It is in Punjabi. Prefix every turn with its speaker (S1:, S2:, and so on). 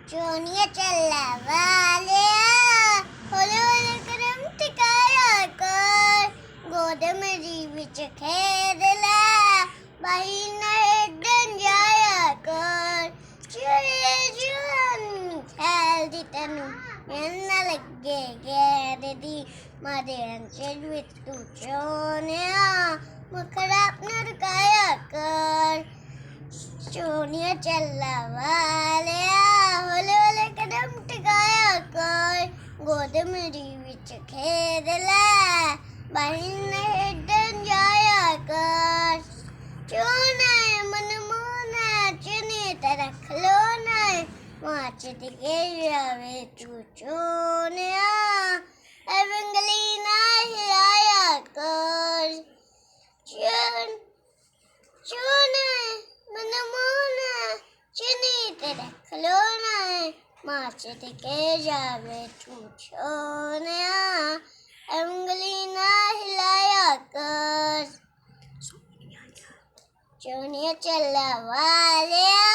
S1: ਚੋਨੀਆਂ ਚੱਲਾ ਵਾਲਿਆ ਹੌਲੇ ਹੌਲੇ ਕਰਮ ਟਿਕਾਇਆ ਕਰ ਗੋਦ ਮੇਰੀ ਵਿੱਚ ਖੇਡ ਲੈ ਬਾਈ ਨਾ ਏਡਨ ਜਾਇਆ ਕਰ ਚਿੜੇ ਜੁਆਨ ਖੇਲਦੀ ਤੈਨੂੰ ਨਾ ਲੱਗੇ ਗੈਰ ਦੀ ਮਾਦੇ ਅੰਚਲ ਵਿੱਚ ਤੂੰ ਚੋਨਿਆ ਮੁਖੜਾ ਆਪਣਾ ਰੁਕਾਇਆ ਕਰ ਚੋਨੀਆਂ ਚੱਲਾ ਵਾਲਿਆ ਹੌਲੇ ਹੌਲੇ ਕਦਮ ਟਿਕਾਇਆ ਕਰ ਗੋਦ ਮੇਰੀ ਵਿੱਚ ਖੇਡ ਲੈ ਬਾਈ ਨਾ ਏਡਨ ਜਾਇਆ ਕਰ ਚੋਨਾ ਮਨ ਮੋਨਾ ਚੁਨੀ ਤੇਰਾ ਖਲੋਨਾ ਮਾਚ ਦਿਗੇ ਜਾਵੇ ਤੂੰ ਚੋਨਿਆ ਐਵੰਗਲੀ ਨਾ ਹਿਲਾਇਆ ਕਰ ਚੋਨਾ ਮਨ ਮੋਨਾ ਚੁਨੀ ਤੇਰਾ ਖਲੋਨਾ ਮਾਚ ਦਿਗੇ ਜਾਵੇ ਤੂੰ ਚੋਨਿਆ ਐਵੰਗਲੀ ਨਾ ਹਿਲਾਇਆ ਕਰ ਚੋਨੀਆਂ ਚੱਲਾ ਵਾਲਿਆ